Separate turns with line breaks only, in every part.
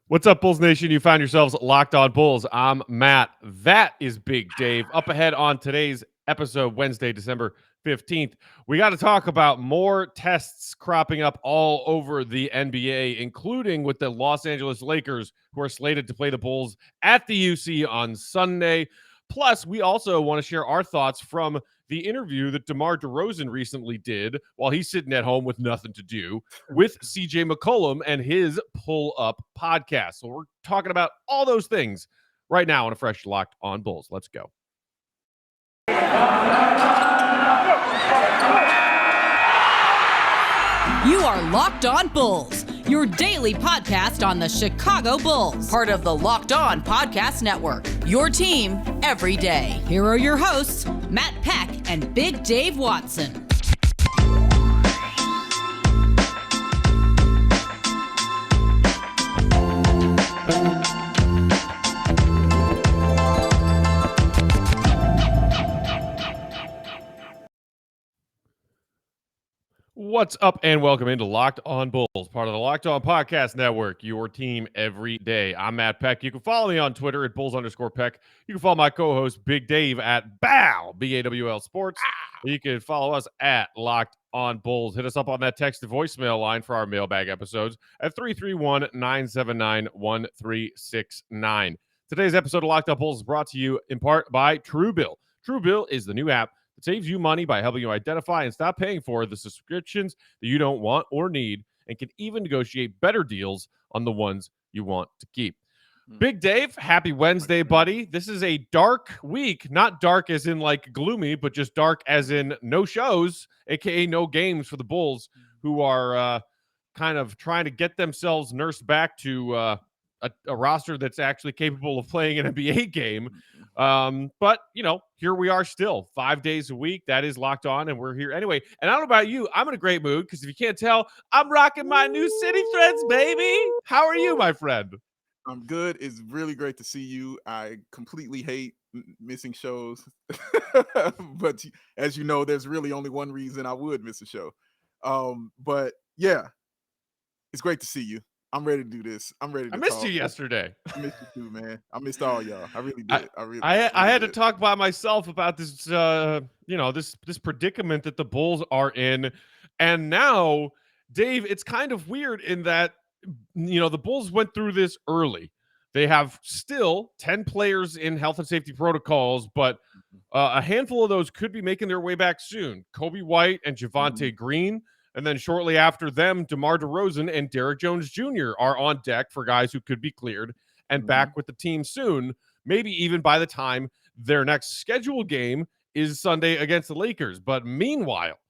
What's up, Bulls Nation? You found yourselves locked on Bulls. I'm Matt. That is Big Dave. Up ahead on today's episode, Wednesday, December 15th, we got to talk about more tests cropping up all over the NBA, including with the Los Angeles Lakers, who are slated to play the Bulls at the UC on Sunday. Plus, we also want to share our thoughts from the interview that DeMar DeRozan recently did while he's sitting at home with nothing to do with CJ McCollum and his Pull Up podcast. So we're talking about all those things right now on a fresh Locked on Bulls. Let's go.
You are Locked on Bulls, your daily podcast on the Chicago Bulls, part of the Locked on Podcast Network, your team every day. Here are your hosts, Matt Peck and Big Dave Watson.
What's up, and welcome into Locked on Bulls, part of the Locked on Podcast Network, your team every day. I'm Matt Peck. You can follow me on Twitter at Bulls_Peck. You can follow my co-host Big Dave at BAWL, BAWL Sports. You can follow us at Locked on Bulls. Hit us up on that text to voicemail line for our mailbag episodes at 331-979-1369. Today's episode of Locked on Bulls is brought to you in part by TrueBill. TrueBill is the new app that saves you money by helping you identify and stop paying for the subscriptions that you don't want or need, and can even negotiate better deals on the ones you want to keep. Big Dave, happy Wednesday, buddy. This is a dark week, not dark as in like gloomy, but just dark as in no shows, aka no games for the Bulls, who are kind of trying to get themselves nursed back to a roster that's actually capable of playing an NBA game. But, you know, here we are still 5 days a week. That is Locked on, and we're here anyway. And I don't know about you, I'm in a great mood because if you can't tell, I'm rocking my new City Threads, baby. How are you, my friend?
I'm good. It's really great to see you. I completely hate missing shows. But as you know, there's really only one reason I would miss a show. But yeah, it's great to see you. I'm ready to do this. I'm ready to
I missed
talk.
you yesterday.
I missed you too, man. I missed all y'all. I really did.
I had to talk by myself about this, this predicament that the Bulls are in. And now, Dave, it's kind of weird in that, the Bulls went through this early. They have still 10 players in health and safety protocols, but a handful of those could be making their way back soon. Kobe White and Javonte Green. And then shortly after them, DeMar DeRozan and Derrick Jones Jr. are on deck for guys who could be cleared and back with the team soon, maybe even by the time their next scheduled game is Sunday against the Lakers. But meanwhile,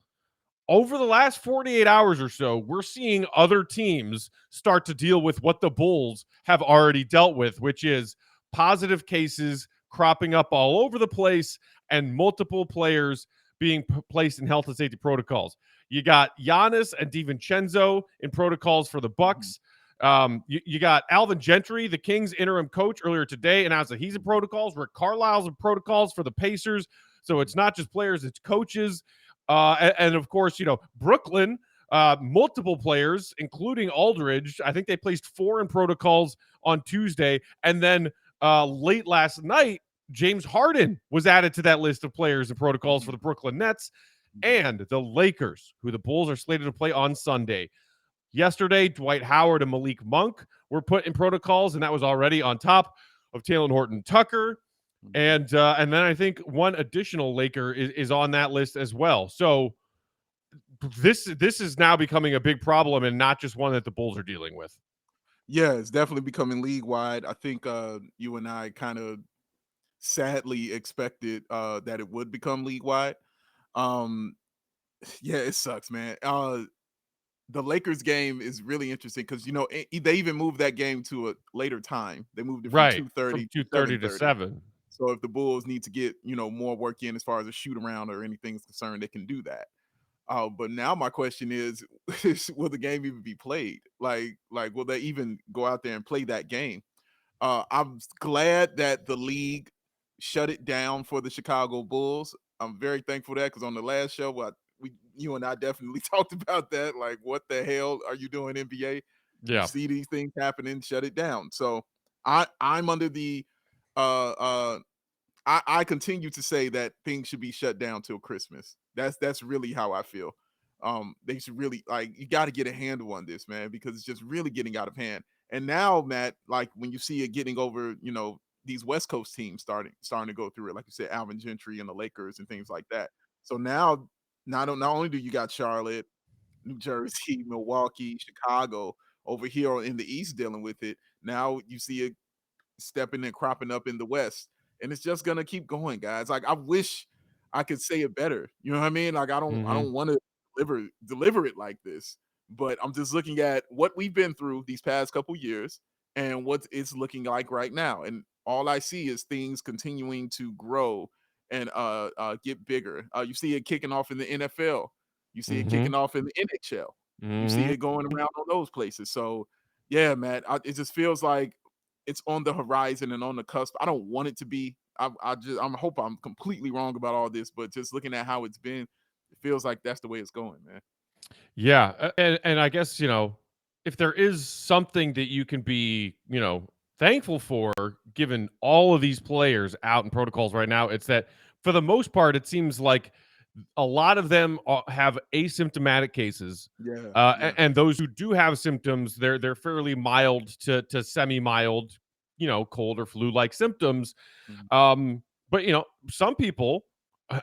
over the last 48 hours or so, we're seeing other teams start to deal with what the Bulls have already dealt with, which is positive cases cropping up all over the place and multiple players being placed in health and safety protocols. You got Giannis and DiVincenzo in protocols for the Bucks. You got Alvin Gentry, the Kings interim coach, earlier today announced that he's in protocols. Rick Carlisle's in protocols for the Pacers. So it's not just players, it's coaches. And of course, Brooklyn, multiple players, including Aldridge. I think they placed 4 in protocols on Tuesday. And then late last night, James Harden was added to that list of players and protocols for the Brooklyn Nets and the Lakers, who the Bulls are slated to play on Sunday. Yesterday, Dwight Howard and Malik Monk were put in protocols, and that was already on top of Talen Horton-Tucker. And then I think one additional Laker is on that list as well. So this is now becoming a big problem and not just one that the Bulls are dealing with.
Yeah, it's definitely becoming league-wide. I think you and I kind of sadly expected that it would become league-wide. Yeah, it sucks, man. The Lakers game is really interesting because they even moved that game to a later time. They moved it from 2:30
to 7.
So if the Bulls need to get more work in as far as a shoot around or anything's concerned, they can do that. But now my question is will the game even be played? Like will they even go out there and play that game? I'm glad that the league shut it down for the Chicago Bulls. I'm very thankful for that because on the last show, you and I definitely talked about that. Like, what the hell are you doing, NBA? You
Yeah.
see these things happening, shut it down. So I'm under the uh I continue to say that things should be shut down till Christmas. That's really how I feel. They should really, like, you got to get a handle on this, man, because it's just really getting out of hand. And now, Matt, like when you see it getting over, these West Coast teams starting to go through it, like you said, Alvin Gentry and the Lakers and things like that. So now, not only do you got Charlotte, New Jersey, Milwaukee, Chicago over here in the East dealing with it. Now you see it stepping and cropping up in the West, and it's just gonna keep going, guys. Like, I wish I could say it better. You know what I mean? Like, I
Hmm.
don't want to deliver it like this, but I'm just looking at what we've been through these past couple years and what it's looking like right now, and all I see is things continuing to grow and get bigger. You see it kicking off in the NFL. You see it
Hmm.
kicking off in the NHL. You see
Hmm.
it going around on those places. So, yeah, man, it just feels like it's on the horizon and on the cusp. I don't want it to be. I hope I'm completely wrong about all this, but just looking at how it's been, it feels like that's the way it's going, man.
Yeah, and I guess, if there is something that you can be, thankful for, given all of these players out in protocols right now, it's that for the most part, it seems like a lot of them have asymptomatic cases,
Yeah,
and,
yeah.
and those who do have symptoms, they're fairly mild to semi mild, cold or flu like symptoms.
Mhm.
But some people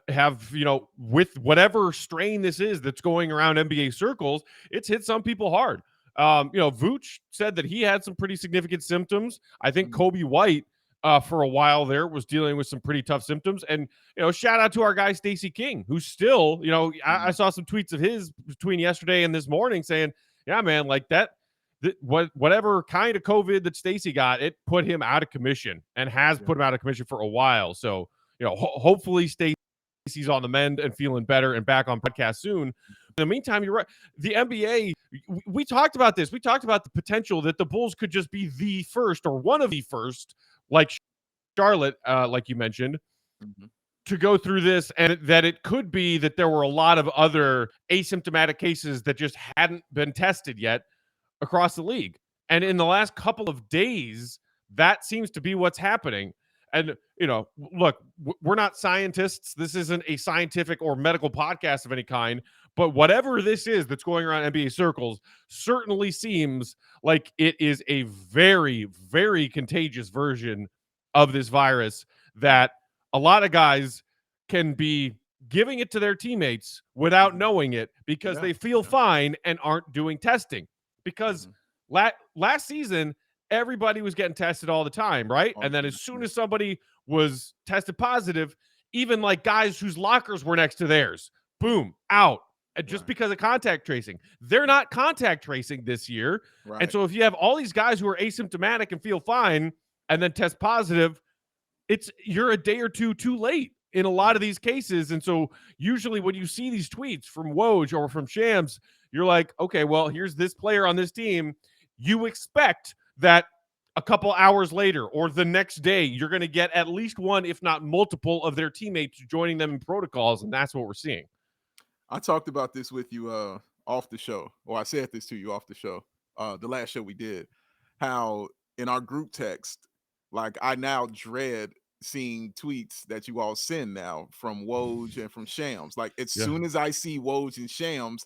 have, with whatever strain this is that's going around NBA circles, it's hit some people hard. Vooch said that he had some pretty significant symptoms. I think
Mhm.
Kobe White, for a while there, was dealing with some pretty tough symptoms. And shout out to our guy Stacey King, who's still, I
Mhm.
saw some tweets of his between yesterday and this morning saying, yeah, man, like that whatever kind of COVID that Stacey got, it put him out of commission and has
Yeah.
put him out of commission for a while. So, hopefully Stacey's on the mend and feeling better and back on podcast soon. In the meantime, you're right. The NBA, we talked about this. We talked about the potential that the Bulls could just be the first or one of the first, like Charlotte, like you mentioned,
Mhm.
to go through this, and that it could be that there were a lot of other asymptomatic cases that just hadn't been tested yet across the league. And in the last couple of days, that seems to be what's happening. And, look, we're not scientists. This isn't a scientific or medical podcast of any kind. But whatever this is that's going around NBA circles certainly seems like it is a very, very contagious version of this virus that a lot of guys can be giving it to their teammates without
Mhm.
knowing it because
Yeah,
they feel
yeah.
fine and aren't doing testing. Because
Mhm.
last season, everybody was getting tested all the time, right?
All
And
the
then
time.
as soon
Yeah.
as somebody was tested positive, even like guys whose lockers were next to theirs, boom, out. And just
Right.
because of contact tracing. They're not contact tracing this year. And
Right.
so if you have all these guys who are asymptomatic and feel fine and then test positive, you're a day or two too late in a lot of these cases. And so usually when you see these tweets from Woj or from Shams, you're like, okay, well, here's this player on this team. You expect that a couple hours later or the next day, you're going to get at least one, if not multiple, of their teammates joining them in protocols. And that's what we're seeing.
I talked about this with you off the show, or I said this to you off the show, the last show we did, how in our group text, like, I now dread seeing tweets that you all send now from Woj and from Shams. Like, as
Yeah.
soon as I see Woj and Shams,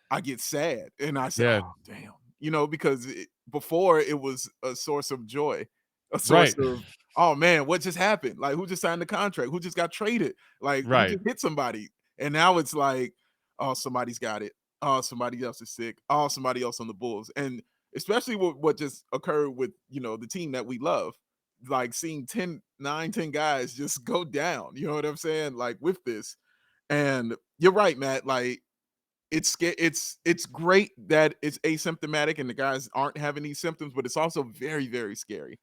I get sad and I say,
Yeah.
"Oh, damn," because before it was a source of joy, a source
Right.
of, "Oh man, what just happened? Like, who just signed the contract? Who just got traded? Like, who
Right.
just hit somebody?" And now it's like, "Oh, somebody's got it. Oh, somebody else is sick. Oh, somebody else on the Bulls." And especially with what just occurred with the team that we love, like seeing 10 guys just go down. You know what I'm saying? Like with this, and you're right, Matt. Like, it's great that it's asymptomatic and the guys aren't having these symptoms, but it's also very, very scary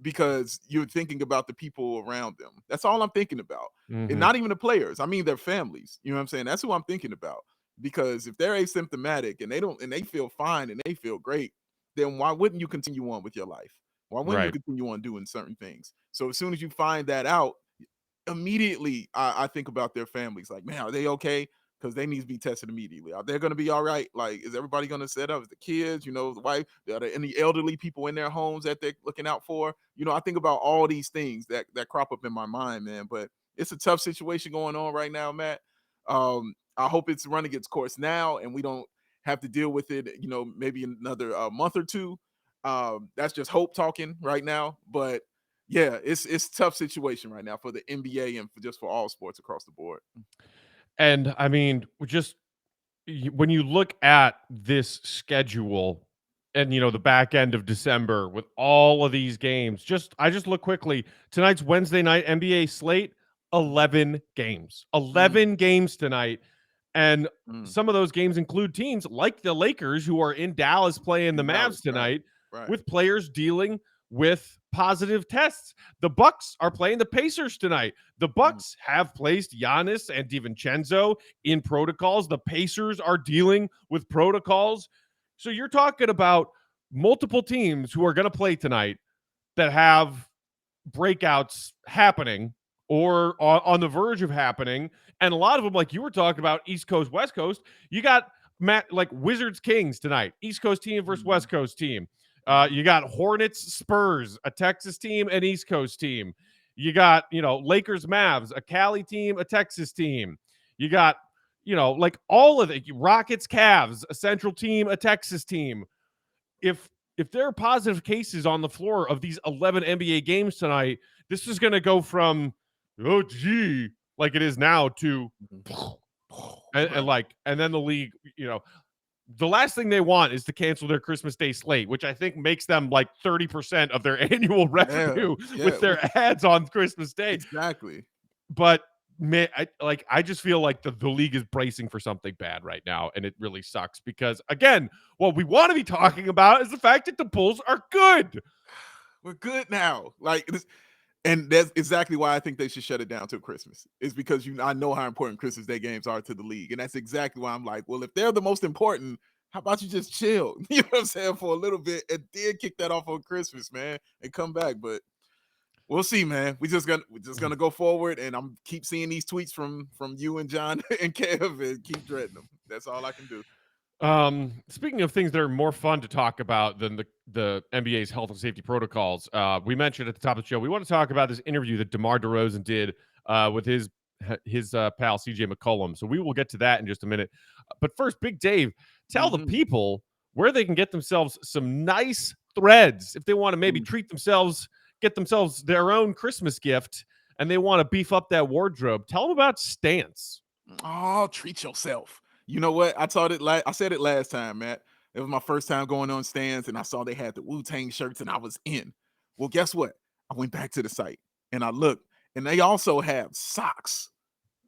because you're thinking about the people around them. That's all I'm thinking about. And
Hmm.
not even the players. I mean their families. You know what I'm saying? That's who I'm thinking about. Because if they're asymptomatic and they feel fine and they feel great, then why wouldn't you continue on with your life? Why wouldn't you
Right.
continue on doing certain things? So as soon as you find that out, immediately I think about their families. Like, man, are they okay? because they need to be tested immediately. Are they going to be all right? Like, is everybody going to set up? Is the kids, the wife, are there any elderly people in their homes that they're looking out for? I think about all these things that crop up in my mind, man. But it's a tough situation going on right now, Matt. I hope it's running its course now, and we don't have to deal with it, maybe another month or two. That's just hope talking right now. But yeah, it's a tough situation right now for the NBA and just for all sports across the board.
And I mean, when you look at this schedule and the back end of December with all of these games, I just look quickly. Tonight's Wednesday night NBA slate, 11 games. 11 games tonight. And some of those games include teams like the Lakers, who are in Dallas playing the Mavs tonight,
right.
with players dealing with positive tests. The Bucks are playing the Pacers tonight. The Bucks have placed Giannis and DiVincenzo in protocols. The Pacers are dealing with protocols. So you're talking about multiple teams who are going to play tonight that have breakouts happening or on the verge of happening. And a lot of them, like you were talking about, East Coast, West Coast, you got like Wizards Kings tonight, East Coast team versus West Coast team. You got Hornets Spurs, a Texas team, an East Coast team. You got, Lakers Mavs, a Cali team, a Texas team. You got, like all of it, Rockets Cavs, a Central team, a Texas team. If there are positive cases on the floor of these 11 NBA games tonight, this is going to go from, oh, gee, like it is now to, and then the league, the last thing they want is to cancel their Christmas Day slate, which I think makes them like 30% of their annual revenue with their ads on Christmas Day.
Exactly.
But man, I just feel like the league is bracing for something bad right now, and it really sucks because, again, what we want to be talking about is the fact that the Bulls are good.
We're good now. And that's exactly why I think they should shut it down till Christmas. Is because I know how important Christmas Day games are to the league. And that's exactly why I'm like, well, if they're the most important, how about you just chill? You know what I'm saying? For a little bit and then kick that off on Christmas, man, and come back. But we'll see, man. We're just gonna go forward, and I'm keep seeing these tweets from you and John and Kev and keep dreading them. That's all I can do.
Speaking of things that are more fun to talk about than the NBA's health and safety protocols, we mentioned at the top of the show, we want to talk about this interview that DeMar DeRozan did with his pal CJ McCollum. So we will get to that in just a minute. But first, Big Dave, tell the people where they can get themselves some nice threads if they want to maybe get themselves their own Christmas gift, and they want to beef up that wardrobe. Tell them about Stance.
Oh, treat yourself. You know what? I said it last time, Matt. It was my first time going on Stance, and I saw they had the Wu-Tang shirts, and I was in. Well, guess what? I went back to the site, and I looked, and they also have socks.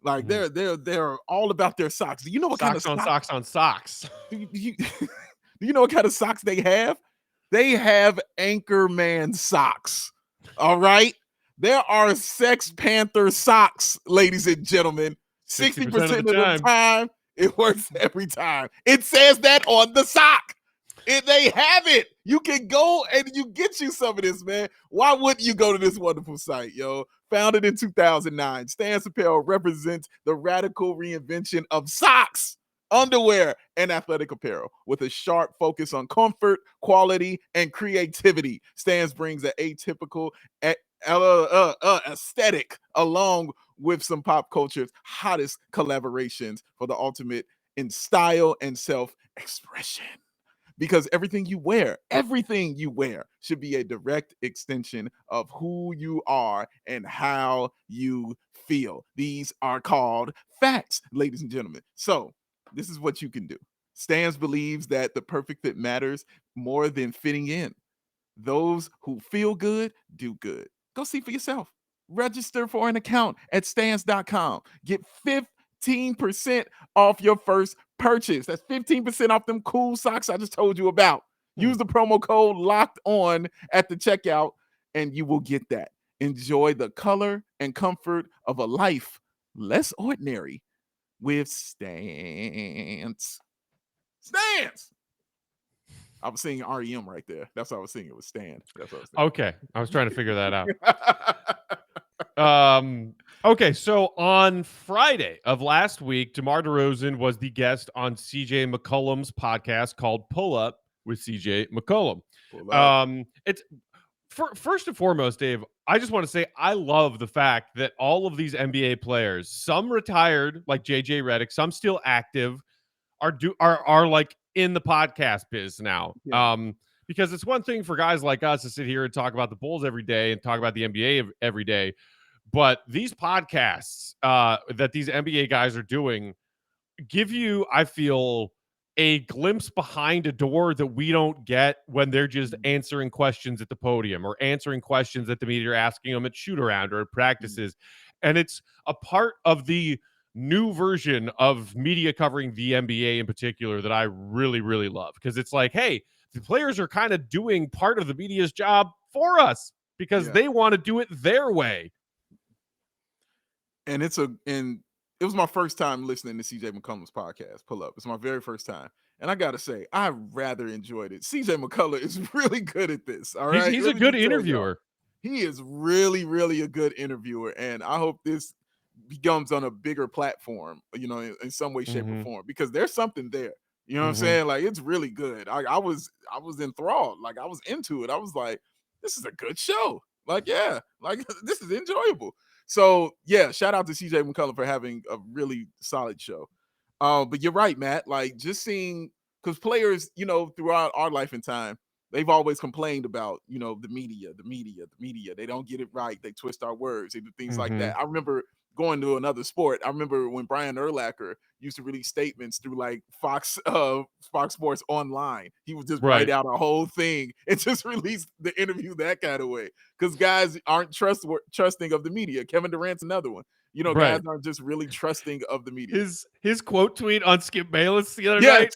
Like they're all about their socks. Do you know what kind of
socks on socks?
Do you know what kind of socks they have? They have Anchorman socks. All right. There are Sex Panther socks, ladies and gentlemen. 60% of the time, it works every time. It says that on the sock. They have it. You can go and you get you some of this, man. Why wouldn't you go to this wonderful site, yo? Founded in 2009, Stance Apparel represents the radical reinvention of socks, underwear, and athletic apparel with a sharp focus on comfort, quality, and creativity. Stance brings an atypical aesthetic along with some pop culture's hottest collaborations for the ultimate in style and self-expression. Because everything you wear should be a direct extension of who you are and how you feel. These are called facts, ladies and gentlemen. So this is what you can do. Stans believes that the perfect fit matters more than fitting in. Those who feel good, do good. Go see for yourself. Register for an account at stans.com. Get 15% off your first purchase. That's 15% off them cool socks I just told you about. Use the promo code locked on at the checkout and you will get that. Enjoy the color and comfort of a life less ordinary with Stance. Stance! I was singing REM right there. That's what I was singing. It was Stan. That's what I was singing.
Okay. I was trying to figure that out. Okay, so on Friday of last week, DeMar DeRozan was the guest on CJ McCollum's podcast called Pull Up with CJ McCollum. It's first and foremost, Dave, I just want to say I love the fact that all of these NBA players, some retired like JJ Redick, some still active, are like in the podcast biz now.
Yeah.
Because it's one thing for guys like us to sit here and talk about the Bulls every day and talk about the NBA every day. But these podcasts that these NBA guys are doing give you, I feel, a glimpse behind a door that we don't get when they're just answering questions at the podium or answering questions that the media are asking them at shoot around or at practices. And it's a part of the new version of media covering the NBA in particular that I really, really love, because it's like, hey, the players are kind of doing part of the media's job for us because they want to do it their way.
And it was my first time listening to CJ McCollum's podcast, Pull Up. It's my very first time. And I got to say, I rather enjoyed it. CJ McCollum is really good at this. All right.
He's a good interviewer.
He is really, really a good interviewer. And I hope this becomes on a bigger platform, in some way, shape, or form, because there's something there. You know what I'm saying? Like, it's really good. I was enthralled. Like, I was into it. I was like, this is a good show. Like, yeah, like this is enjoyable. So yeah, shout out to CJ McCollum for having a really solid show. But you're right, Matt. Like, just seeing, because players, throughout our life and time, they've always complained about, the media. They don't get it right. They twist our words. They do things like that. I remember going to another sport. I remember when Brian Urlacher used to release statements through like Fox Sports Online. He would just write out a whole thing and just release the interview that kind of way, because guys aren't trusting of the media. Kevin Durant's another one. Guys aren't just really trusting of the media.
His quote tweet on Skip Bayless the other night,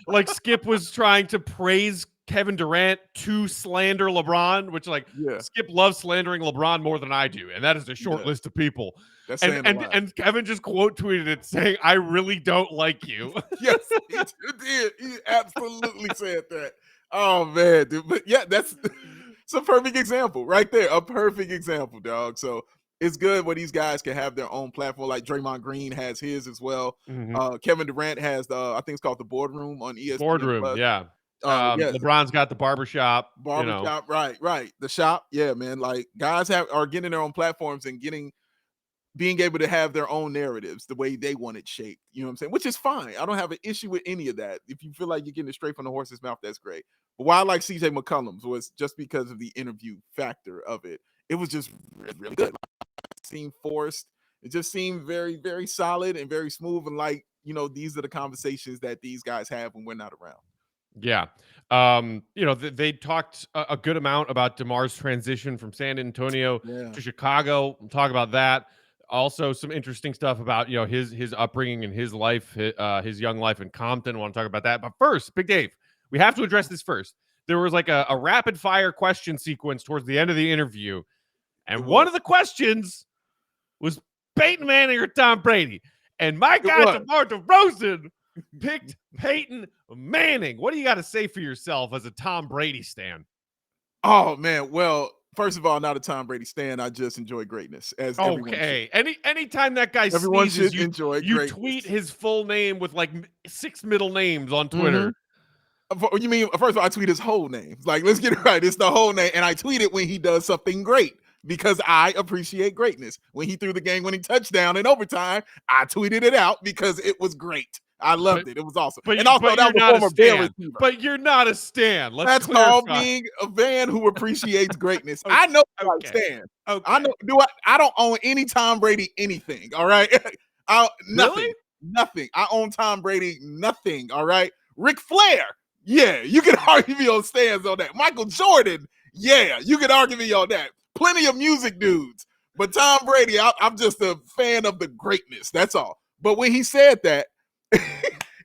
like Skip was trying to praise Kevin Durant to slander LeBron, which Skip loves slandering LeBron more than I do, and that is a short list of people.
That's
and Kevin just quote tweeted it saying, "I really don't like you."
Yes, he did. He absolutely said that. Oh man, dude. But yeah, it's a perfect example right there. A perfect example, dog. So it's good when these guys can have their own platform. Like Draymond Green has his as well. Kevin Durant has I think it's called the Boardroom on ESPN.
Boardroom, yeah. LeBron's got the barbershop.
Right. The shop. Yeah, man. Like, guys are getting their own platforms and being able to have their own narratives the way they want it shaped. You know what I'm saying? Which is fine. I don't have an issue with any of that. If you feel like you're getting it straight from the horse's mouth, that's great. But why I like CJ McCollum's was just because of the interview factor of it. It was just really, really good. It seemed forced. It just seemed very, very solid and very smooth. And like, these are the conversations that these guys have when we're not around.
Yeah. They talked a good amount about DeMar's transition from San Antonio to Chicago. We'll talk about that. Also, some interesting stuff about, his upbringing and his life, his young life in Compton. I want to talk about that. But first, Big Dave, we have to address this first. There was like a rapid fire question sequence towards the end of the interview. And one of the questions was Peyton Manning or Tom Brady. And my guy, DeMar DeRozan, picked Peyton Manning. What do you got to say for yourself as a Tom Brady stan?
Oh man, well, first of all, not a Tom Brady stan. I just enjoy greatnus. As
okay, anytime that guy sneezes, you tweet his full name with like 6 middle names on Twitter.
You mean, first of all, I tweet his whole name. Like, let's get it right. It's the whole name, and I tweet it when he does something great, because I appreciate greatness. When he threw the game-winning touchdown in overtime, I tweeted it out because it was great. I loved it. It was awesome.
That was a former Bear receiver. But you're not a stan.
That's called being a fan who appreciates greatness. I know I stan. Okay. I don't own any Tom Brady anything. All right. Nothing.
Really?
Nothing. I own Tom Brady nothing. All right. Ric Flair. Yeah, you can argue me on stands on that. Michael Jordan. Yeah, you can argue me on that. Plenty of music dudes. But Tom Brady, I'm just a fan of the greatness. That's all. But when he said that,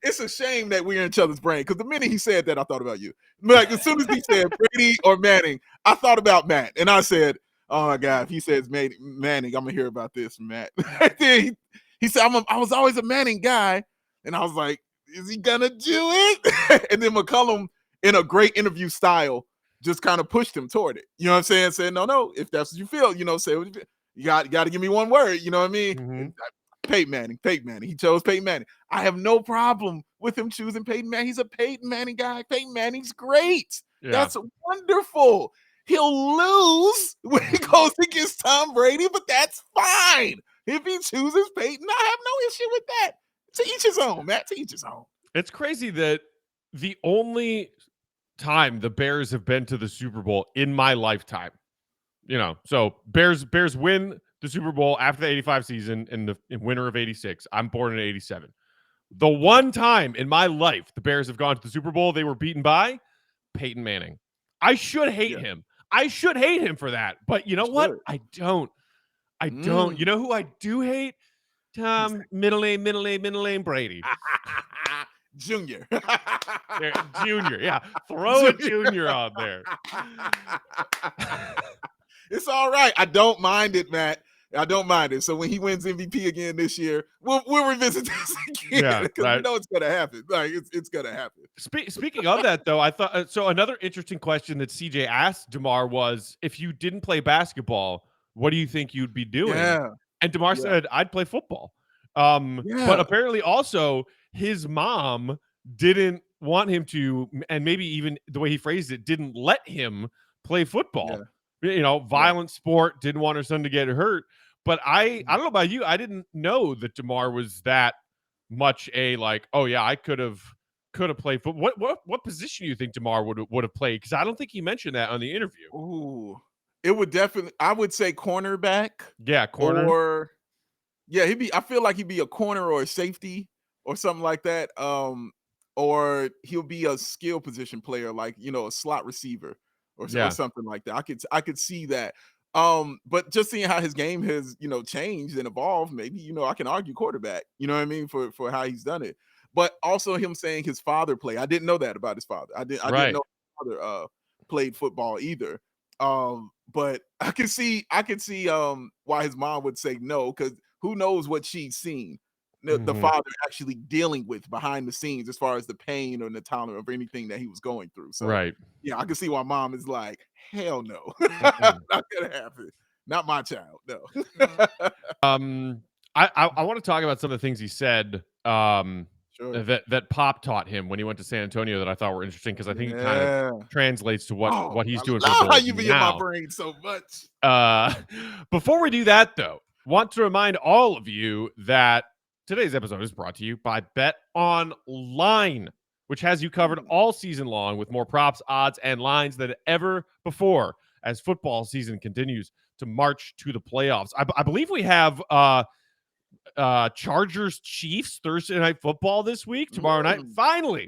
it's a shame that we're in each other's brain, because the minute he said that, I thought about you. Like, as soon as he said Brady or Manning, I thought about Matt. And I said, oh my God, if he says Manning, I'm going to hear about this, Matt. Then he said, I was always a Manning guy. And I was like, is he going to do it? And then McCollum, in a great interview style, just kind of pushed him toward it. You know what I'm saying? Said, no, if that's what you feel, say what you feel. You got to give me one word. You know what I mean?
Mm-hmm.
Peyton Manning. He chose Peyton Manning. I have no problem with him choosing Peyton Manning. He's a Peyton Manning guy. Peyton Manning's great.
Yeah.
That's wonderful. He'll lose when he goes against Tom Brady, but that's fine. If he chooses Peyton, I have no issue with that. To each his own, Matt. To each his own.
It's crazy that the only time the Bears have been to the Super Bowl in my lifetime, so Bears win the Super Bowl after the 85 season in winter of 86. I'm born in 87. The one time in my life the Bears have gone to the Super Bowl, they were beaten by Peyton Manning. I should hate him. I should hate him for that. But you know what? I don't. You know who I do hate? Tom middle name Brady.
Junior.
Junior. Yeah. Throw a Junior on there.
It's all right. I don't mind it, Matt. I don't mind it. So when he wins MVP again this year, we'll revisit this again because we know it's gonna happen. Like it's gonna happen.
Speaking of that, though, I thought so. Another interesting question that CJ asked DeMar was, if you didn't play basketball, what do you think you'd be doing?
Yeah.
And DeMar said, I'd play football. But apparently also his mom didn't want him to, and maybe even the way he phrased it, didn't let him play football. Violent sport, didn't want her son to get hurt. But I don't know about you. I didn't know that DeMar was that much I could have played football. What position do you think DeMar would have played? Because I don't think he mentioned that on the interview.
Ooh, it would definitely. I would say cornerback.
Yeah, corner.
Or I feel like he'd be a corner or a safety or something like that. Or he'll be a skill position player, like a slot receiver or something like that. I could see that. But just seeing how his game has, changed and evolved, maybe, I can argue quarterback, you know what I mean, for how he's done it. But also him saying his father played. I didn't know that about his father. I didn't know his father played football either. But I can see why his mom would say no, because who knows what she's seen the father actually dealing with behind the scenes as far as the pain or the tolerance of anything that he was going through. So yeah, I can see why mom is like, hell no. Not gonna happen. Not my child. No.
I want to talk about some of the things he said
Sure.
that Pop taught him when he went to San Antonio that I thought were interesting, because I think it kind of translates to what he's doing.
I love how you be in my brain so much.
Before we do that, though, want to remind all of you that today's episode is brought to you by BetOnline, which has you covered all season long with more props, odds, and lines than ever before as football season continues to march to the playoffs. I believe we have Chargers Chiefs Thursday night football this week, tomorrow night.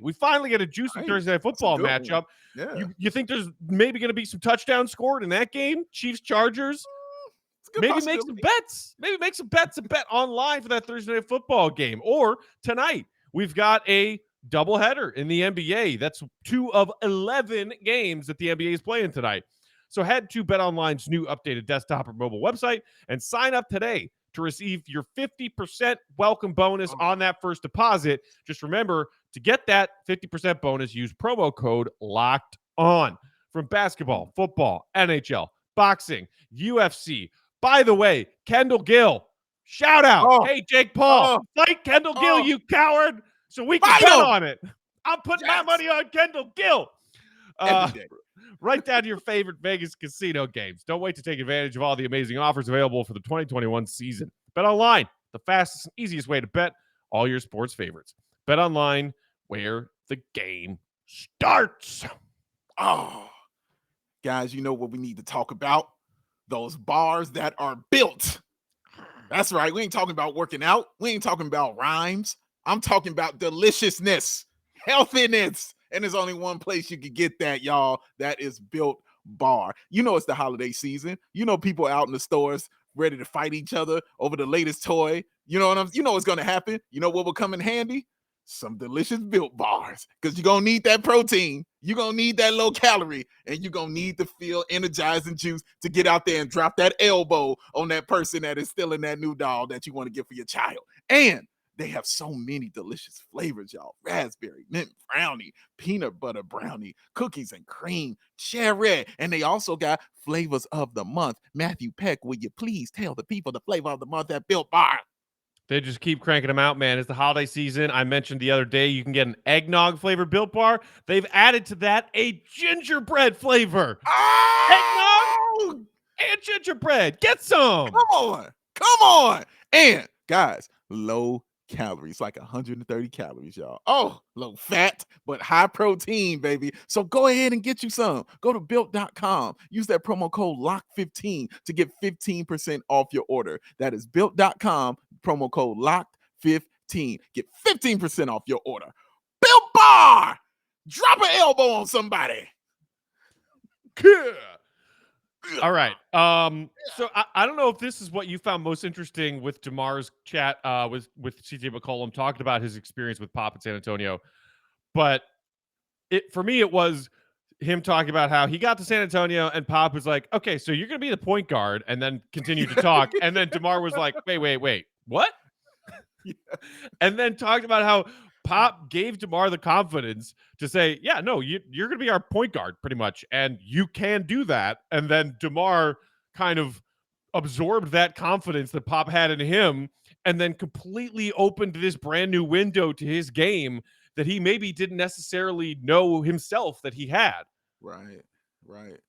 We finally get a juicy Thursday night football matchup.
Yeah.
You think there's maybe going to be some touchdowns scored in that game? Chiefs Chargers. Maybe make some bets. Maybe make some bets and bet online for that Thursday night football game. Or tonight, we've got a doubleheader in the NBA. That's 2 of 11 games that the NBA is playing tonight. So head to BetOnline's new updated desktop or mobile website and sign up today to receive your 50% welcome bonus on that first deposit. Just remember, to get that 50% bonus, use promo code LOCKEDON. From basketball, football, NHL, boxing, UFC. By the way, Kendall Gill, shout out. Hey, Jake Paul, fight Kendall Gill, you coward, so we can bet on it. I'm putting my money on Kendall Gill. Write down your favorite Vegas casino games. Don't wait to take advantage of all the amazing offers available for the 2021 season. BetOnline, the fastest and easiest way to bet all your sports favorites. BetOnline, where the game starts.
Guys, you know what we need to talk about? Those bars that are built. That's right. We ain't talking about working out. We ain't talking about rhymes. I'm talking about deliciousness, healthiness. And there's only one place you can get that, y'all. That is Built Bar. You know it's the holiday season. You know people out in the stores ready to fight each other over the latest toy. You know what's going to happen. You know what will come in handy? Some delicious Built Bars, because you're going to need that protein. You're going to need that low calorie, and you're going to need to feel energized and juice to get out there and drop that elbow on that person that is stealing that new doll that you want to get for your child. And They have so many delicious flavors, y'all. Raspberry, mint brownie, peanut butter brownie, cookies and cream, cherry. And they also got flavors of the month. Matthew Peck, will you please tell the people the flavor of the month at Built Bar?
They just keep cranking them out, man. It's the holiday season. I mentioned the other day you can get an eggnog flavored Built Bar. They've added to that a gingerbread flavor.
Oh!
Eggnog and gingerbread. Get some.
Come on. And guys, low calories, like 130 calories, y'all. Oh, low fat, but high protein, baby. So go ahead and get you some. Go to built.com. Use that promo code LOCK15 to get 15% off your order. That is built.com, promo code LOCK15. Get 15% off your order. Built Bar! Drop an elbow on somebody.
All right. So I don't know if this is what you found most interesting with DeMar's chat with CJ McCollum talking about his experience with Pop in San Antonio, but for me it was him talking about how he got to San Antonio and Pop was like, "Okay, so you're gonna be the point guard," and then continued to talk, and then DeMar was like, "Wait, what?"
Yeah.
And then talked about how Pop gave DeMar the confidence to say, yeah, no, you're going to be our point guard pretty much, and you can do that. And then DeMar kind of absorbed that confidence that Pop had in him and then completely opened this brand new window to his game that he maybe didn't necessarily know himself that he had.
Right.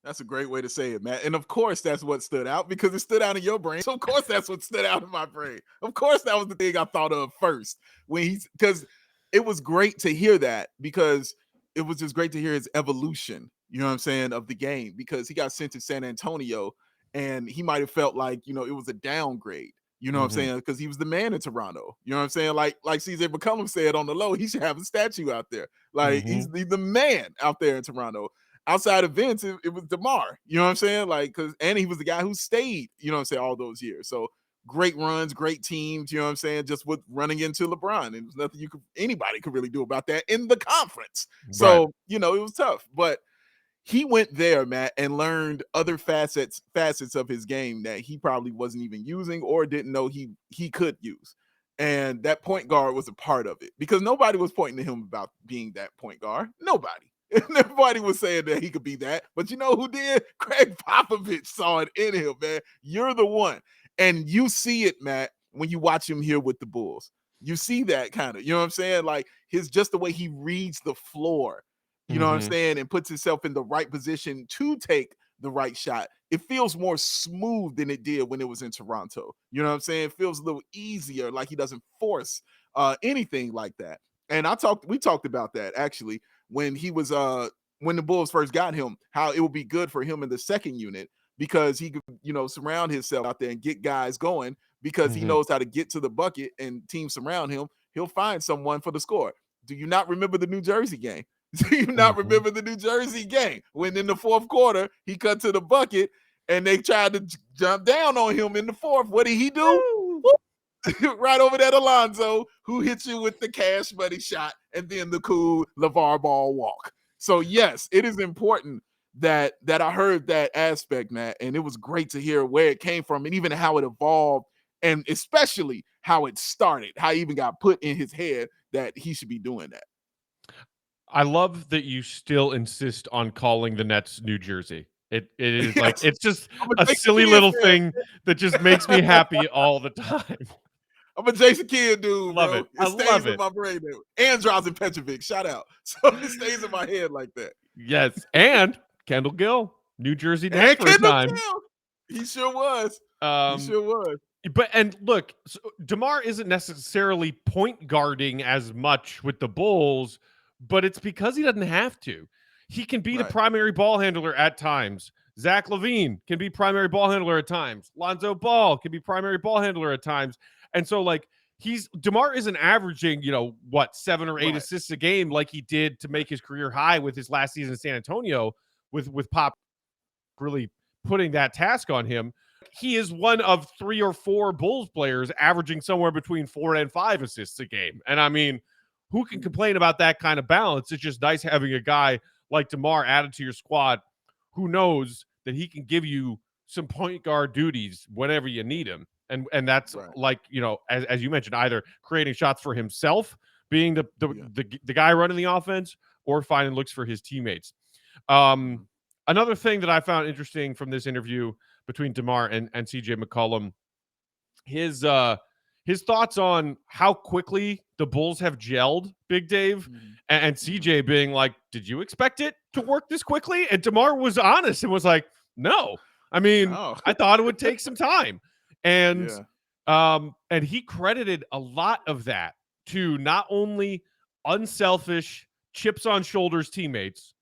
That's a great way to say it, Matt. And of course, that's what stood out because it stood out in your brain. So of course, that's what stood out in my brain. Of course, that was the thing I thought of first because it was great to hear that because it was just great to hear his evolution, you know what I'm saying, of the game because he got sent to San Antonio and he might have felt like, it was a downgrade. You know what I'm saying? Because he was the man in Toronto. You know what I'm saying? Like CJ McCollum said on the low, he should have a statue out there. Like he's the man out there in Toronto. Outside of Vince, it was DeMar. You know what I'm saying? And he was the guy who stayed, you know what I'm saying, all those years. So great runs, great teams, you know what I'm saying, just with running into LeBron. And there's nothing anybody could really do about that in the conference. So, it was tough. But he went there, Matt, and learned other facets of his game that he probably wasn't even using or didn't know he could use. And that point guard was a part of it because nobody was pointing to him about being that point guard. Nobody. Everybody was saying that he could be that. But you know who did? Craig Popovich saw it in him, man. You're the one. And you see it, Matt, when you watch him here with the Bulls. You see that kind of, you know what I'm saying? Like just the way he reads the floor, you know what I'm saying? And puts himself in the right position to take the right shot. It feels more smooth than it did when it was in Toronto. You know what I'm saying? It feels a little easier, like he doesn't force anything like that. And we talked about that actually when he was when the Bulls first got him, how it would be good for him in the second unit because he could, surround himself out there and get guys going because he knows how to get to the bucket and teams surround him. He'll find someone for the score. Do you not remember the New Jersey game? Do you not remember the New Jersey game when in the fourth quarter he cut to the bucket and they tried to jump down on him in the fourth? What did he do? Right over that Alonzo, who hit you with the cash money shot and then the cool LeVar Ball walk. So yes, it is important that I heard that aspect, Matt, and it was great to hear where it came from and even how it evolved and especially how it started, how it even got put in his head that he should be doing that.
I love that you still insist on calling the Nets New Jersey. It is like it's just a silly little thing that just makes me happy all the time.
I'm a Jason Kidd dude,
love
bro.
It.
It stays in my brain. And Drazen Petrovic, shout out. So it stays in my head like that.
Yes, and Kendall Gill, New Jersey Nets for a time.
He sure was.
But and look, so DeMar isn't necessarily point guarding as much with the Bulls, but it's because he doesn't have to. He can be the primary ball handler at times. Zach LaVine can be primary ball handler at times. Lonzo Ball can be primary ball handler at times. And so, like, DeMar isn't averaging, 7 or 8 assists a game like he did to make his career high with his last season in San Antonio with Pop really putting that task on him. He is one of 3 or 4 Bulls players averaging somewhere between 4 and 5 assists a game. And I mean, who can complain about that kind of balance? It's just nice having a guy like DeMar added to your squad who knows that he can give you some point guard duties whenever you need him. And that's
Right.
like, as you mentioned, either creating shots for himself, being the guy running the offense, or finding looks for his teammates. Another thing that I found interesting from this interview between DeMar and CJ McCollum, his thoughts on how quickly the Bulls have gelled, Big Dave, and CJ being like, did you expect it to work this quickly? And DeMar was honest and was like, no. I mean,
No.
I thought it would take some time. And
Yeah.
and he credited a lot of that to not only unselfish, chips on shoulders teammates,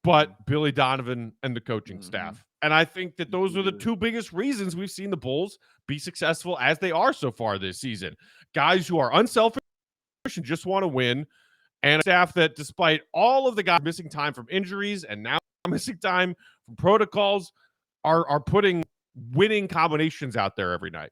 but Billy Donovan and the coaching staff. And I think that those are the two biggest reasons we've seen the Bulls be successful as they are so far this season. Guys who are unselfish and just want to win, and a staff that, despite all of the guys missing time from injuries and now missing time from protocols, are putting winning combinations out there every night.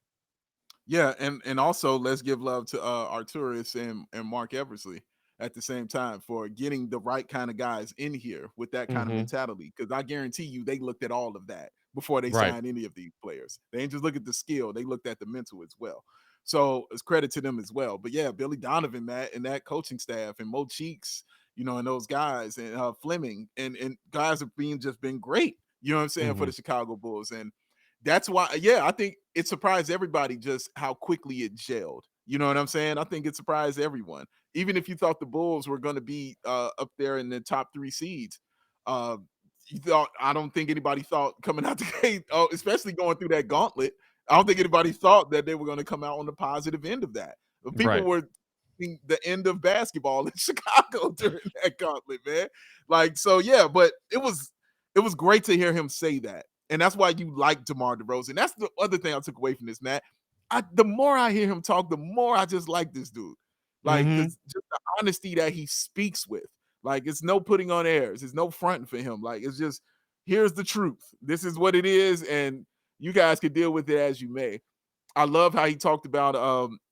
Yeah, and also let's give love to Arturis and Mark Eversley at the same time for getting the right kind of guys in here with that kind of mentality. Because I guarantee you, they looked at all of that before they signed any of these players. They didn't just look at the skill; they looked at the mental as well. So it's credit to them as well. But yeah, Billy Donovan, Matt, and that coaching staff, and Mo Cheeks, and those guys, and Fleming, and guys have been great. You know what I'm saying, for the Chicago Bulls. And that's why, I think it surprised everybody just how quickly it gelled. You know what I'm saying? I think it surprised everyone. Even if you thought the Bulls were going to be up there in the top 3 seeds, I don't think anybody thought coming out the gate, especially going through that gauntlet, I don't think anybody thought that they were going to come out on the positive end of that. People were thinking the end of basketball in Chicago during that gauntlet, man. But it was great to hear him say that. And that's why you like DeMar DeRozan. That's the other thing I took away from this, Matt. The more I hear him talk, the more I just like this dude. Like, just the honesty that he speaks with. Like, it's no putting on airs. It's no fronting for him. Like, it's just, here's the truth. This is what it is, and you guys can deal with it as you may. I love how he talked about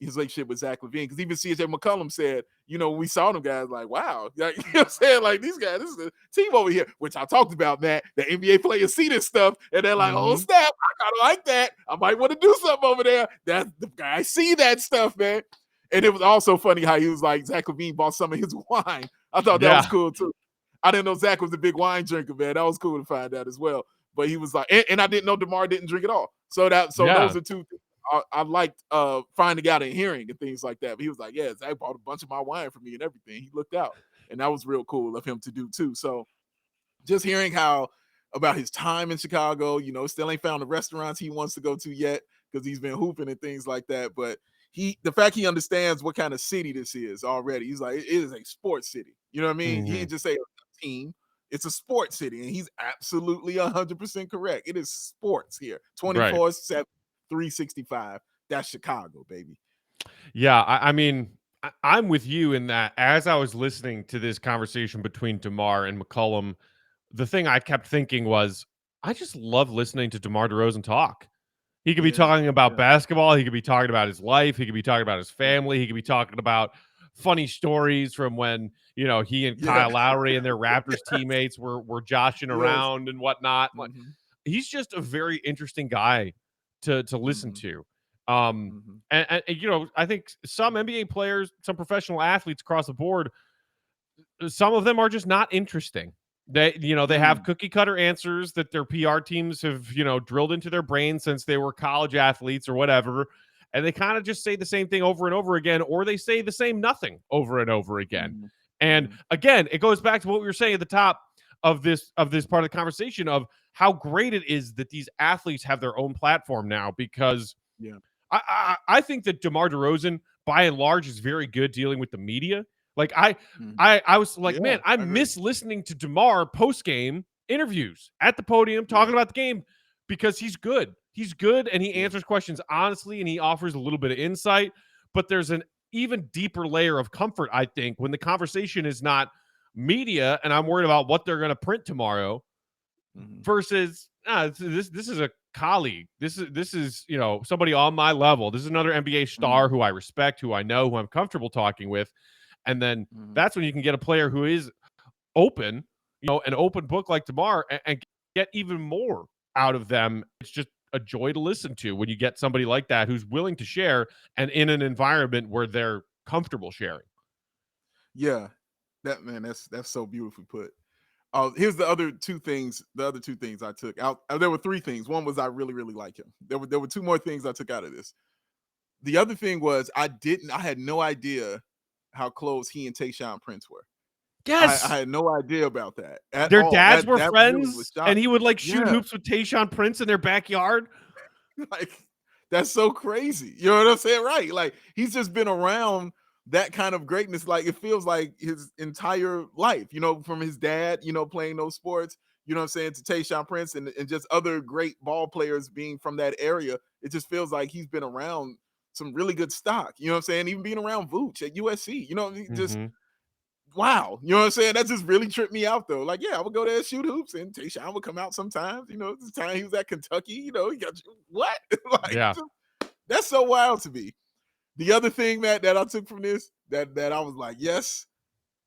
his relationship with Zach LaVine, because even CJ McCollum said, when we saw them guys, like, wow, like, you know what I'm saying? Like, these guys, this is a team over here, which I talked about, Matt. The NBA players see this stuff, and they're like, oh, snap, I kind of like that. I might want to do something over there. That's the guy, see that stuff, man. And it was also funny how he was like, Zach LaVine bought some of his wine. I thought that was cool, too. I didn't know Zach was a big wine drinker, man. That was cool to find out as well. But he was like, and I didn't know DeMar didn't drink at all. So those are two things I liked finding out and hearing and things like that. But he was like, yeah, Zach bought a bunch of my wine for me and everything. He looked out. And that was real cool of him to do too. So just hearing how about his time in Chicago, still ain't found the restaurants he wants to go to yet because he's been hooping and things like that. But the fact he understands what kind of city this is already, he's like, it is a sports city. You know what I mean? He didn't just say a team. It's a sports city, and he's absolutely 100% correct. It is sports here, 24/7, 365. That's Chicago, baby.
Yeah, I mean, I'm with you in that. As I was listening to this conversation between DeMar and McCollum, the thing I kept thinking was, I just love listening to DeMar DeRozan talk. He could be talking about basketball. He could be talking about his life. He could be talking about his family. He could be talking about funny stories from when, he and Kyle Lowry and their Raptors teammates were joshing around and whatnot. He's just a very interesting guy to listen to. And I think some NBA players, some professional athletes across the board, some of them are just not interesting. They have cookie cutter answers that their PR teams have, drilled into their brain since they were college athletes or whatever. And they kind of just say the same thing over and over again, or they say the same nothing over and over again. And again, it goes back to what we were saying at the top of this part of the conversation of how great it is that these athletes have their own platform now, because I think that DeMar DeRozan, by and large, is very good dealing with the media. Like I was like, man, I miss listening to DeMar post-game interviews at the podium talking about the game, because he's good. He's good, and he answers questions honestly, and he offers a little bit of insight. But there's an even deeper layer of comfort, I think, when the conversation is not media and I'm worried about what they're going to print tomorrow versus this is a colleague. This is somebody on my level. This is another NBA star who I respect, who I know, who I'm comfortable talking with. And then that's when you can get a player who is open, an open book like DeMar, and get even more out of them. It's just a joy to listen to when you get somebody like that who's willing to share and in an environment where they're comfortable sharing.
Yeah, that's so beautifully put. Here's the other two things I took out. There were three things. One was I really, really like him. There were two more things I took out of this. The other thing was I had no idea how close he and Tayshaun Prince were.
Yes.
I had no idea about that at
Their
all.
dads were
that
friends,
really was
and he would like shoot
Yeah.
hoops with Tayshaun Prince in their backyard.
Like, that's so crazy. You know what I'm saying? Right. Like, he's just been around that kind of greatness. Like, it feels like his entire life, you know, from his dad, you know, playing those sports, you know what I'm saying, to Tayshaun Prince and just other great ball players being from that area. It just feels like he's been around some really good stock, you know what I'm saying? Even being around Vooch at USC, you know, just wow, you know what I'm saying? That just really tripped me out though. Like, yeah, I would go there and shoot hoops, and Tayshaun would come out sometimes. You know, the time he was at Kentucky, you know, he got what? Like,
Yeah.
that's so wild to me. The other thing, Matt, that I took from this, that I was like, yes,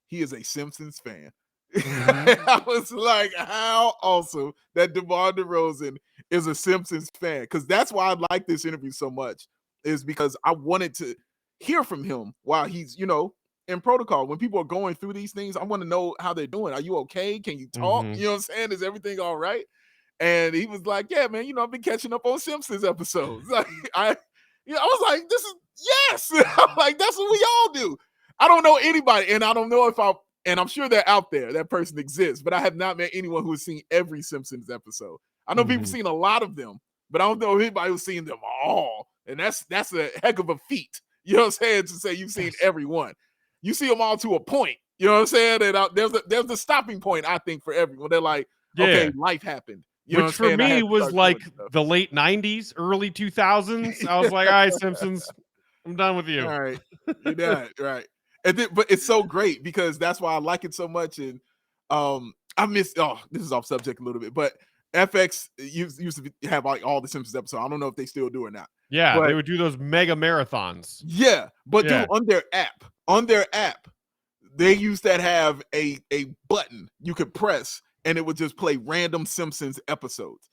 he is a Simpsons fan. I was like, how awesome that DeMar DeRozan is a Simpsons fan. Because that's why I like this interview so much, is because I wanted to hear from him while he's, you know, in protocol. When people are going through these things, I want to know how they're doing. Are you okay? Can you talk? You know what I'm saying? Is everything all right? And he was like, yeah, man, you know, I've been catching up on Simpsons episodes. Like, I was like, this is, yes. I'm like, that's what we all do. I don't know anybody, and I don't know if and I'm sure they're out there, that person exists, but I have not met anyone who has seen every Simpsons episode. I know people seen a lot of them, but I don't know anybody who's seen them all. And that's a heck of a feat. You know what I'm saying? To say you've seen every one. You see them all to a point. You know what I'm saying? And there's a stopping point, I think, for everyone. They're like, okay, life happened. You know
Which for me was like the late 90s, early 2000s. I was like, all right, Simpsons, I'm done with you.
All right. You're done. Right. And then, but it's so great because that's why I like it so much. And I miss, this is off subject a little bit, but FX used to have like all the Simpsons episodes. I don't know if they still do it now.
Yeah, but they would do those mega marathons.
Yeah, but dude, on their app, they used to have a button you could press and it would just play random Simpsons episodes.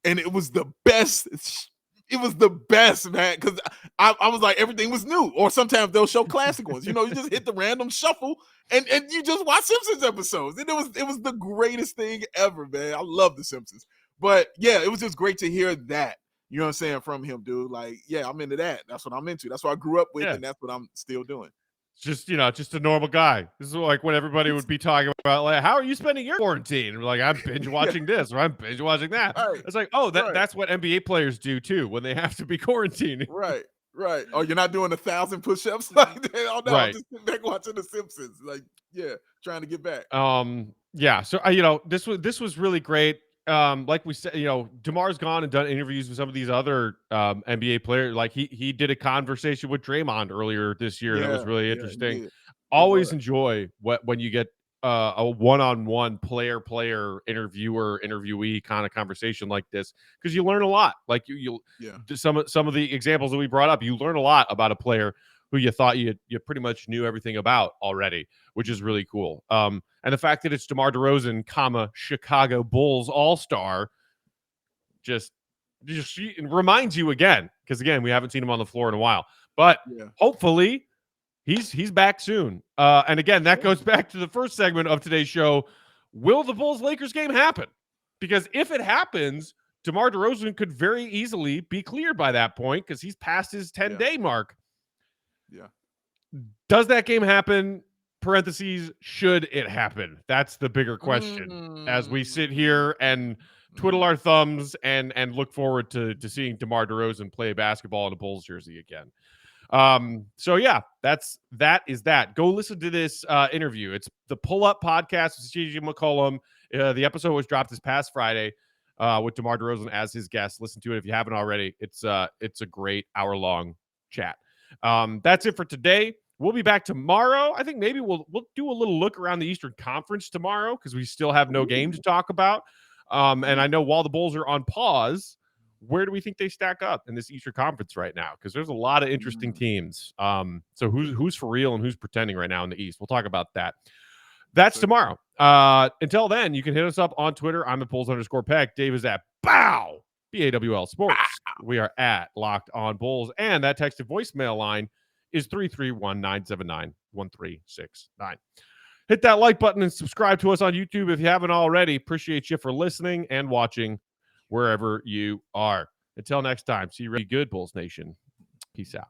And it was the best. It was the best, man, because I was like, everything was new. Or sometimes they'll show classic ones. You know, you just hit the random shuffle and you just watch Simpsons episodes. And it was the greatest thing ever, man. I love the Simpsons. But yeah, it was just great to hear that. You know what I'm saying, from him, dude. Like, yeah, I'm into that. That's what I'm into. That's what I grew up with, and that's what I'm still doing.
Just, you know, just a normal guy. This is like what everybody would be talking about. Like, how are you spending your quarantine? And like, I'm binge watching this or I'm binge watching that. Right. It's like, oh, that's what NBA players do too when they have to be quarantined.
Right. Oh, you're not doing 1,000 push-ups like that? Oh no, I'm just sitting back watching The Simpsons. Like, yeah, trying to get back.
Yeah. So you know, this was really great. Like we said, you know, DeMar's gone and done interviews with some of these other NBA players. Like he did a conversation with Draymond earlier this year that was really interesting. Always enjoy when you get a one-on-one player interviewee kind of conversation like this, because you learn a lot. Like you some of the examples that we brought up, you learn a lot about a player who you thought you pretty much knew everything about already, which is really cool. And the fact that it's DeMar DeRozan, Chicago Bulls All-Star, just reminds you again, because again, we haven't seen him on the floor in a while. But hopefully he's back soon. And again, that goes back to the first segment of today's show. Will the Bulls-Lakers game happen? Because if it happens, DeMar DeRozan could very easily be cleared by that point because he's past his 10-day mark.
Yeah.
Does that game happen? Parentheses, should it happen? That's the bigger question as we sit here and twiddle our thumbs and look forward to seeing DeMar DeRozan play basketball in a Bulls jersey again. So yeah, that is that. Go listen to this interview. It's the Pull Up Podcast with CJ McCollum. The episode was dropped this past Friday with DeMar DeRozan as his guest. Listen to it if you haven't already. It's a great hour-long chat. That's it for today. We'll be back tomorrow. I think maybe we'll do a little look around the Eastern Conference tomorrow because we still have no game to talk about. And I know while the Bulls are on pause, where do we think they stack up in this Eastern Conference right now? Because there's a lot of interesting teams. So who's for real and who's pretending right now in the East? We'll talk about that. That's tomorrow. Until then, you can hit us up on Twitter. I'm at Bulls_Peck. Dave is at Bow. BAWL Sports. We are at Locked On Bulls, and that text to voicemail line is 331-979-1369. Hit that like button and subscribe to us on YouTube if you haven't already. Appreciate you for listening and watching wherever you are. Until next time, see you really good, Bulls Nation. Peace out.